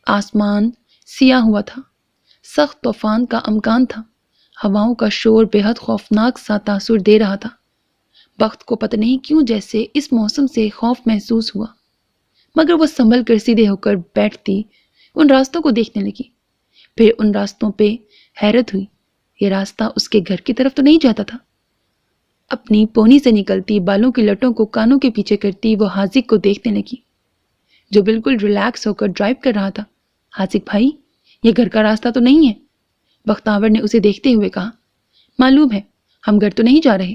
آسمان سیاہ ہوا تھا، سخت طوفان کا امکان تھا، ہواؤں کا شور بے حد خوفناک سا تاثر دے رہا تھا۔ بخت کو پتہ نہیں کیوں جیسے اس موسم سے خوف محسوس ہوا، مگر وہ سنبھل کر سیدھے ہو کر بیٹھتی ان راستوں کو دیکھنے لگی۔ پھر ان راستوں پہ حیرت ہوئی، یہ راستہ اس کے گھر کی طرف تو نہیں جاتا تھا۔ اپنی پونی سے نکلتی بالوں کی لٹوں کو کانوں کے پیچھے کرتی وہ حاذق کو دیکھنے لگی، جو بالکل ریلیکس ہو کر ڈرائیو کر رہا تھا۔ حاذق بھائی، یہ گھر کا راستہ تو نہیں ہے؟ بختاور نے اسے دیکھتے ہوئے کہا۔ معلوم ہے، ہم گھر تو نہیں جا رہے۔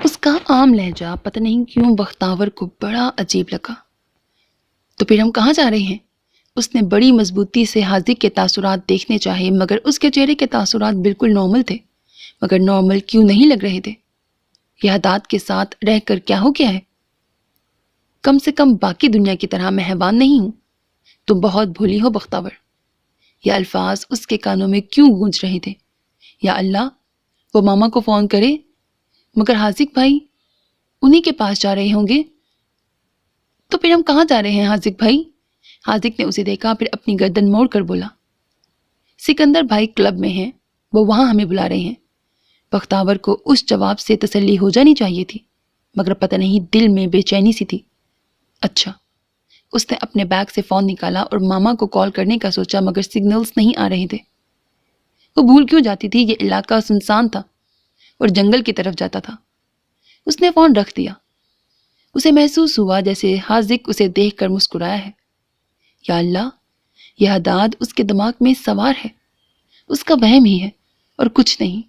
اس کا عام لہجہ پتہ نہیں کیوں بختاور کو بڑا عجیب لگا۔ تو پھر ہم کہاں جا رہے ہیں؟ اس نے بڑی مضبوطی سے حاذق کے تاثرات دیکھنے چاہے، مگر اس کے چہرے کے تاثرات بالکل نارمل تھے، مگر نارمل کیوں نہیں لگ رہے تھے؟ یہ حداد کے ساتھ رہ کر کیا ہو گیا ہے؟ کم سے کم باقی دنیا کی طرح میں حیوان نہیں ہوں۔ تم بہت بھولی ہو بختاور۔ یہ الفاظ اس کے کانوں میں کیوں گونج رہے تھے؟ یا اللہ، وہ ماما کو فون کرے، مگر حاذق بھائی انہی کے پاس جا رہے ہوں گے۔ تو پھر ہم کہاں جا رہے ہیں حاذق بھائی؟ حاذق نے اسے دیکھا، پھر اپنی گردن موڑ کر بولا، سکندر بھائی کلب میں ہیں، وہ وہاں ہمیں بلا رہے ہیں۔ بختاور کو اس جواب سے تسلی ہو جانی چاہیے تھی، مگر پتہ نہیں دل میں بے چینی سی تھی۔ اچھا، اس نے اپنے بیگ سے فون نکالا اور ماما کو کال کرنے کا سوچا، مگر سگنلز نہیں آ رہے تھے۔ وہ بھول کیوں جاتی تھی؟ یہ علاقہ سنسان تھا اور جنگل کی طرف جاتا تھا۔ اس نے فون رکھ دیا۔ اسے محسوس ہوا جیسے حاذق اسے دیکھ کر مسکرایا ہے۔ یا اللہ، یہ حداد اس کے دماغ میں سوار ہے، اس کا وہم ہی ہے اور کچھ نہیں۔